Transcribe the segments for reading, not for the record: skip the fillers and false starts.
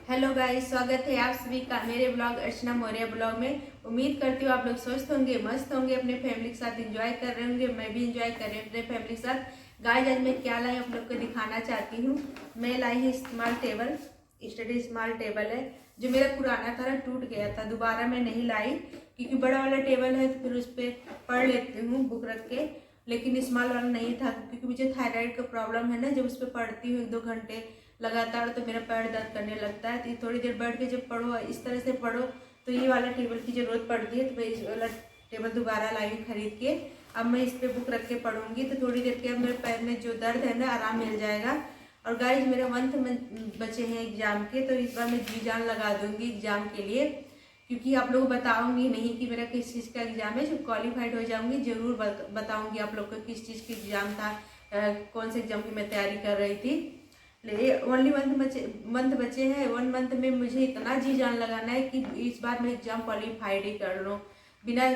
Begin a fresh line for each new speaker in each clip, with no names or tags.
Hello guys, स्वागत है आप सभी का मेरे ब्लॉग अर्चना मौर्य ब्लॉग में। उम्मीद करती हूँ आप लोग स्वस्थ होंगे, मस्त होंगे, अपने फैमिली के साथ एंजॉय कर रहे होंगे। मैं भी एंजॉय कर रही हूँ अपने फैमिली के साथ। गाइस, आज मैं क्या लाई आप लोग को दिखाना चाहती हूँ। मैं लाई हूँ smart table, study smart table है। जो मेरा पुराना था ना, टूट गया था, दोबारा मैं नहीं लाई क्योंकि बड़ा वाला टेबल है तो फिर उस पर पढ़ लेती हूँ बुक रख के। लेकिन स्मॉल वाला नहीं था क्योंकि मुझे थायराइड का प्रॉब्लम है ना। जब उस पर पढ़ती हूँ 1-2 घंटे लगातार तो मेरा पैर दर्द करने लगता है। तो थोड़ी देर बैठ के जब पढ़ो, इस तरह से पढ़ो, तो ये वाला टेबल की जरूरत पड़ती है। तो मैं इस वाला टेबल दोबारा लाई खरीद के। अब मैं इस पे बुक रख के पढ़ूंगी तो थोड़ी देर के अब मेरे पैर में जो दर्द है ना, आराम मिल जाएगा। और गाइस, मेरे मंथ में बचे हैं एग्जाम के, तो इस बार मैं जी जान लगा दूंगी एग्जाम के लिए, क्योंकि आप लोग बताऊंगी नहीं कि मेरा किस चीज़ का एग्जाम है। जब क्वालिफाइड हो जाऊंगी जरूर बताऊंगी आप लोग को किस चीज़ की एग्जाम था, कौन से एग्जाम की मैं तैयारी कर रही थी। ओनली मंथ बचे हैं। 1 मंथ में मुझे इतना जी जान लगाना है कि इस बार मैं एग्जाम क्वालिफाइड ही कर लूँ। बिना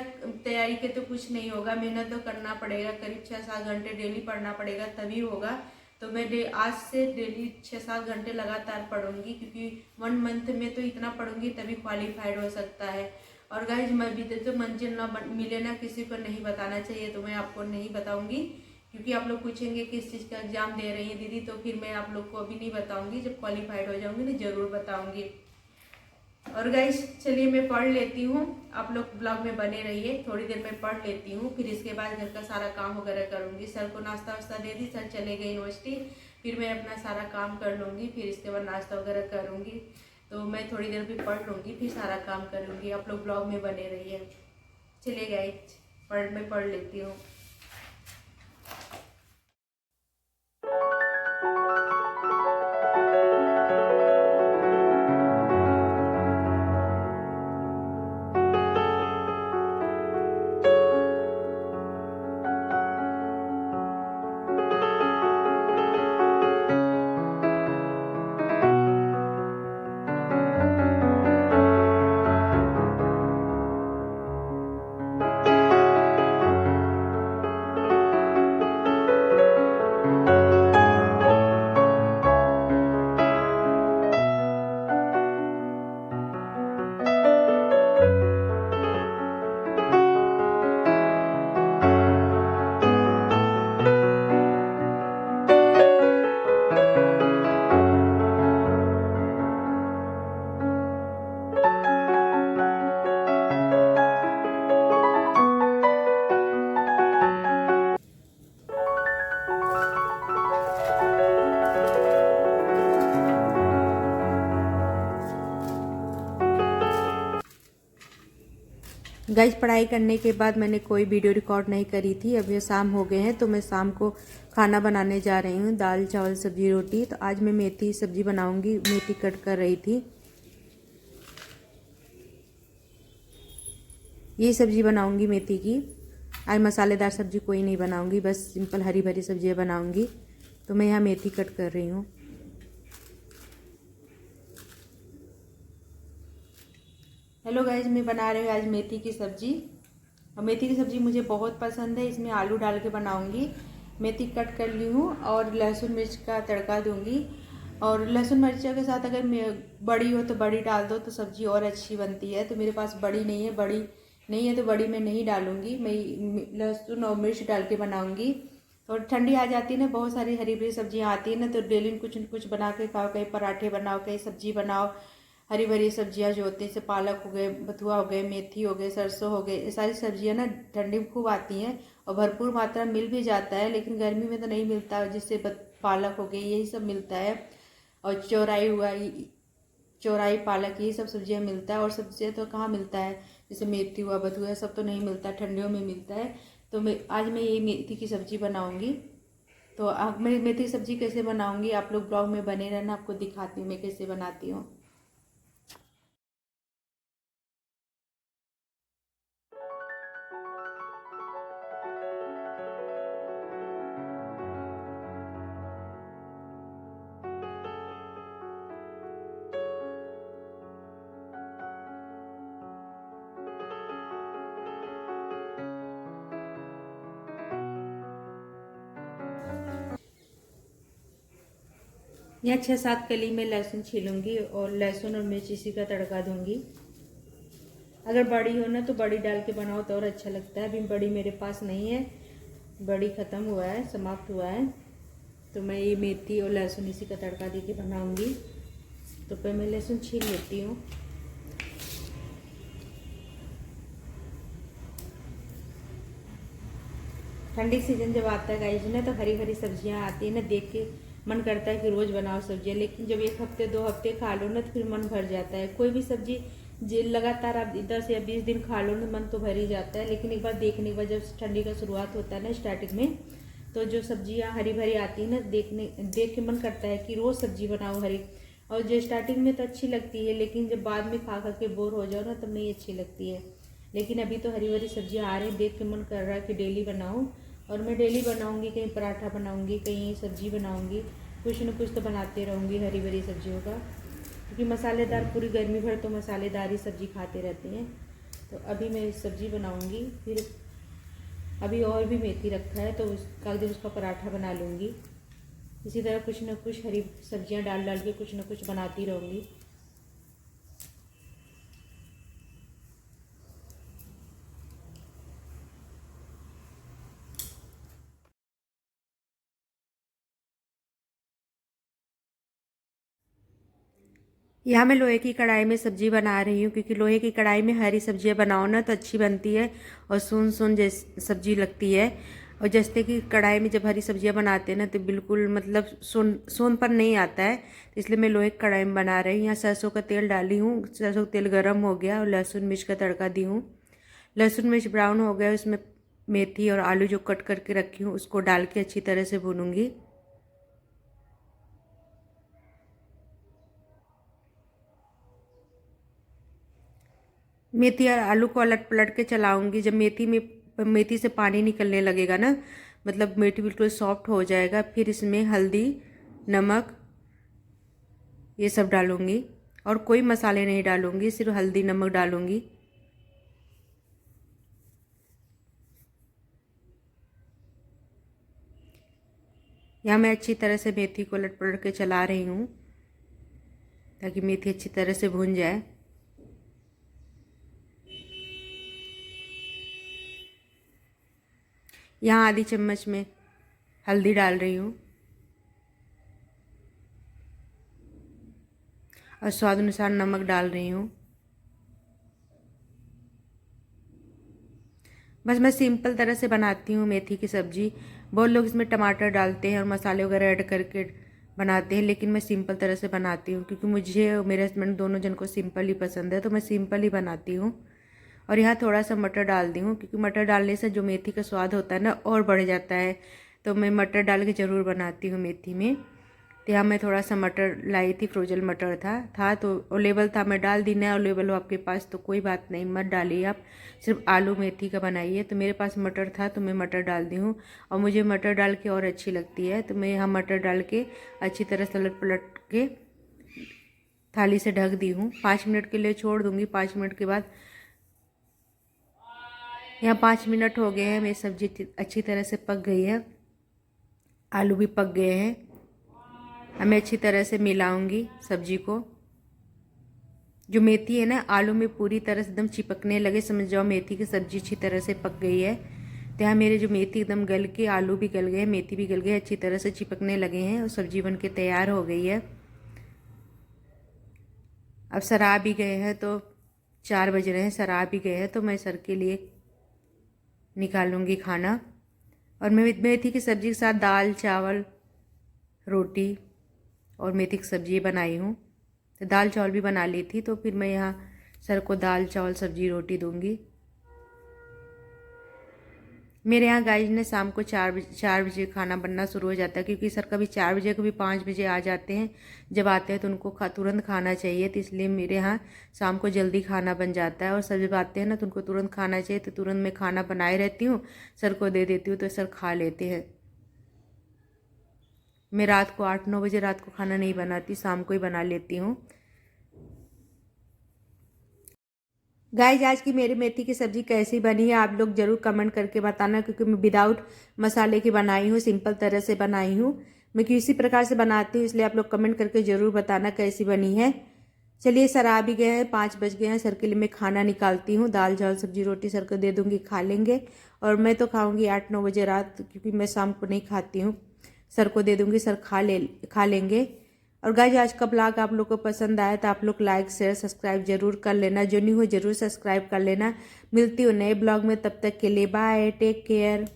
तैयारी के तो कुछ नहीं होगा, मेहनत तो करना पड़ेगा। करीब 6-7 घंटे डेली पढ़ना पड़ेगा, तभी होगा। तो मैं आज से डेली 6-7 घंटे लगातार पढ़ूंगी, क्योंकि 1 मंथ में तो इतना पढ़ूंगी तभी क्वालिफाइड हो सकता है। और गाइज, मैं भी तो मंजिल ना मिले ना किसी को नहीं बताना चाहिए, तो मैं आपको नहीं बताऊंगी, क्योंकि आप लोग पूछेंगे किस चीज़ का एग्जाम दे रही है दीदी, तो फिर मैं आप लोग को अभी नहीं बताऊंगी। जब क्वालिफाइड हो जाऊंगी तो जरूर बताऊंगी। और गाइस, चलिए मैं पढ़ लेती हूँ, आप लोग ब्लॉग में बने रहिए। थोड़ी देर में पढ़ लेती हूँ, फिर इसके बाद घर का सारा काम वगैरह करूँगी। सर को नाश्ता वास्ता दे दी, सर चले गए यूनिवर्सिटी। फिर मैं अपना सारा काम कर लूँगी, फिर इसके बाद नाश्ता वगैरह करूँगी। तो मैं थोड़ी देर भी पढ़ लूँगी, फिर सारा काम करूँगी। आप लोग ब्लॉग में बने रहिए। चलिए गाइस, मैं पढ़ लेती हूँ। गाइज, पढ़ाई करने के बाद मैंने कोई वीडियो रिकॉर्ड नहीं करी थी। अब ये शाम हो गए हैं, तो मैं शाम को खाना बनाने जा रही हूँ। दाल चावल सब्जी रोटी। तो आज मैं मेथी सब्जी बनाऊंगी, मेथी कट कर रही थी। ये सब्जी बनाऊंगी मेथी की। आज मसालेदार सब्जी कोई नहीं बनाऊंगी, बस सिंपल हरी भरी सब्जियाँ बनाऊंगी। तो मैं यहाँ मेथी कट कर रही हूँ। हेलो गाइज, मैं बना रही हूँ आज मेथी की सब्जी। और मेथी की सब्जी मुझे बहुत पसंद है। इसमें आलू डाल के बनाऊंगी। मेथी कट कर ली हूँ और लहसुन मिर्च का तड़का दूंगी। और लहसुन मिर्च के साथ अगर बड़ी हो तो बड़ी डाल दो, तो सब्जी और अच्छी बनती है। तो मेरे पास बड़ी नहीं है, तो बड़ी मैं नहीं डालूंगी। मैं लहसुन और मिर्च डाल के बनाऊंगी। और ठंडी आ जाती है ना, बहुत सारी हरी भरी सब्जियाँ आती है ना, तो डेली कुछ न कुछ बना के खाओ। कहीं पराठे बनाओ, कहीं सब्जी बनाओ। हरी भरी सब्जियां जो होती है, जैसे पालक हो गए, बथुआ हो गए, मेथी हो गए, सरसों हो गए, ये सारी सब्जियां ना ठंडी में खूब आती हैं और भरपूर मात्रा में मिल भी जाता है। लेकिन गर्मी में तो नहीं मिलता, जिससे पालक हो गई, यही सब मिलता है। और चौराई पालक, यही सब सब्जियां मिलता है। और सब्जियां तो कहाँ मिलता है, जैसे मेथी हुआ, बथुआ, सब तो नहीं मिलता, ठंडियों में मिलता है। तो आज मैं ये मेथी की सब्जी बनाऊंगी। तो मैं मेथी की सब्जी कैसे बनाऊंगी, आप लोग ब्लॉग में बने रहना, आपको दिखाती हूँ मैं कैसे बनाती हूँ। यहाँ 6-7 कली में लहसुन छीलूंगी और लहसुन और मिर्च इसी का तड़का दूंगी। अगर बड़ी हो ना तो बड़ी डाल के बनाओ तो और अच्छा लगता है। अभी बड़ी मेरे पास नहीं है, बड़ी ख़त्म हुआ है, समाप्त हुआ है, तो मैं ये मेथी और लहसुन इसी का तड़का दे के बनाऊँगी। तो पहले मैं लहसुन छील लेती हूँ। ठंडी सीजन जब आता है गाइस ना, तो हरी हरी सब्जियां आती है ना, देख के मन करता है कि रोज़ बनाओ सब्जियां। लेकिन जब 1 हफ्ते 2 हफ्ते खा लो ना तो फिर मन भर जाता है। कोई भी सब्जी लगातार आप 10 या 20 दिन खा लो ना, मन तो भर ही जाता है। लेकिन एक बार देखने के बाद जब ठंडी का शुरुआत होता है ना स्टार्टिंग में, तो जो सब्जियाँ हरी भरी आती है ना, देख के मन करता है कि रोज़ सब्जी बनाओ हरी। और जो स्टार्टिंग में तो अच्छी लगती है, लेकिन जब बाद में खा के बोर हो जाओ ना तब नहीं अच्छी लगती है। लेकिन अभी तो हरी भरी सब्जियाँ आ रही हैं, देख के मन कर रहा है कि डेली बनाऊँ। और मैं डेली बनाऊँगी, कहीं पराठा बनाऊँगी, कहीं सब्जी बनाऊँगी, कुछ न कुछ तो बनाते रहूँगी हरी भरी सब्जियों का, क्योंकि मसालेदार पूरी गर्मी भर तो मसालेदार ही सब्जी खाते रहते हैं। तो अभी मैं सब्जी बनाऊँगी, फिर अभी और भी मेथी रखा है तो कल दिन उसका पराठा बना लूँगी। इसी तरह कुछ न कुछ हरी सब्जियाँ डाल डाल के कुछ न कुछ बनाती रहूँगी। यहाँ मैं लोहे की कढ़ाई में सब्जी बना रही हूँ, क्योंकि लोहे की कढ़ाई में हरी सब्जियाँ बनाओ ना तो अच्छी बनती है और सुन सुन जैसी सब्जी लगती है। और जैसे कि कढ़ाई में जब हरी सब्जियाँ बनाते हैं ना तो बिल्कुल मतलब सोन पर नहीं आता है। तो इसलिए मैं लोहे की कढ़ाई में बना रही हूँ। यहाँ सरसों का तेल डाली हूँ, सरसों का तेल गर्म हो गया और लहसुन मिर्च का तड़का दी हूँ। लहसुन मिर्च ब्राउन हो गया, उसमें मेथी और आलू जो कट करके रखी हूँ उसको डाल के अच्छी तरह से भूनूंगी। मेथी और आलू को अलट पलट के चलाऊंगी। जब मेथी से पानी निकलने लगेगा ना, मतलब मेथी बिल्कुल सॉफ्ट हो जाएगा, फिर इसमें हल्दी, नमक ये सब डालूंगी और कोई मसाले नहीं डालूंगी, सिर्फ हल्दी नमक डालूंगी। यहाँ मैं अच्छी तरह से मेथी को अलट पलट के चला रही हूँ ताकि मेथी अच्छी तरह से भून जाए। यहाँ आधी चम्मच में हल्दी डाल रही हूँ और स्वाद अनुसार नमक डाल रही हूँ। बस मैं सिंपल तरह से बनाती हूँ मेथी की सब्ज़ी। बहुत लोग इसमें टमाटर डालते हैं और मसाले वगैरह ऐड करके बनाते हैं, लेकिन मैं सिंपल तरह से बनाती हूँ क्योंकि मुझे और मेरे हस्बैंड दोनों जन को सिंपल ही पसंद है, तो मैं सिंपल ही बनाती हूँ। और यहाँ थोड़ा सा मटर डाल दी हूँ क्योंकि मटर डालने से जो मेथी का स्वाद होता है ना और बढ़ जाता है, तो मैं मटर डाल के ज़रूर बनाती हूँ मेथी में। तो यहाँ मैं थोड़ा सा मटर लाई थी, फ्रोजन मटर था तो अवेलेबल था, मैं डाल दी। ना अवेलेबल हो आपके पास तो कोई बात नहीं, मत डालिए, आप सिर्फ आलू मेथी का बनाइए। तो मेरे पास मटर था तो मैं मटर डाल दी हूँ और मुझे मटर डाल के और अच्छी लगती है। तो मैं यहाँ मटर डाल के अच्छी तरह से उलट पलट के थाली से ढक दी हूँ। 5 मिनट के लिए छोड़ दूँगी। 5 मिनट के बाद यहाँ 5 मिनट हो गए हैं, मेरी सब्जी अच्छी तरह से पक गई है, आलू भी पक गए हैं। अब मैं अच्छी तरह से मिलाऊंगी सब्जी को। जो मेथी है ना आलू में पूरी तरह से एकदम चिपकने लगे, समझ जाओ मेथी की सब्जी अच्छी तरह से पक गई है। तो यहाँ मेरे जो मेथी एकदम गल के, आलू भी गल गए, मेथी भी गल गए, अच्छी तरह से चिपकने लगे हैं और सब्जी बन के तैयार हो गई है। अब सर आ भी गए हैं, तो 4 बज रहे हैं, सर आ भी गए हैं, तो मैं सर के लिए निकालूंगी खाना। और मैं मेथी की सब्जी के साथ दाल चावल रोटी और मेथी की सब्जी बनाई हूँ। तो दाल चावल भी बना ली थी, तो फिर मैं यहाँ सर को दाल चावल सब्जी रोटी दूंगी। मेरे यहाँ गाइस ने शाम को 4 बजे खाना बनना शुरू हो जाता है, क्योंकि सर कभी 4 बजे कभी 5 बजे आ जाते हैं। जब आते हैं तो उनको तुरंत खाना चाहिए, तो इसलिए मेरे यहाँ शाम को जल्दी खाना बन जाता है। और सर जब आते हैं ना तो उनको तुरंत खाना चाहिए, तो तुरंत मैं खाना बनाए रहती हूँ, सर को दे देती हूँ, तो सर खा लेते हैं। मैं रात को 8-9 बजे रात को खाना नहीं बनाती, शाम को ही बना लेती हूँ। गाइस आज की मेरी मेथी की सब्ज़ी कैसी बनी है आप लोग ज़रूर कमेंट करके बताना, क्योंकि मैं विदाउट मसाले की बनाई हूँ, सिंपल तरह से बनाई हूँ। मैं किसी प्रकार से बनाती हूँ, इसलिए आप लोग कमेंट करके ज़रूर बताना कैसी बनी है। चलिए सर आ भी गए हैं, 5 बज गए हैं। सर के लिए मैं खाना निकालती हूँ, दाल चावल सब्जी रोटी सर को दे दूँगी, खा लेंगे। और मैं तो खाऊँगी 8-9 बजे रात, क्योंकि मैं शाम को नहीं खाती हूँ। सर को दे दूँगी, सर खा लेंगे। और गाइस आज का ब्लॉग आप लोग को पसंद आया तो आप लोग लाइक शेयर सब्सक्राइब जरूर कर लेना, जो नहीं हो जरूर सब्सक्राइब कर लेना। मिलती हूँ नए ब्लॉग में, तब तक के लिए बाय, टेक केयर।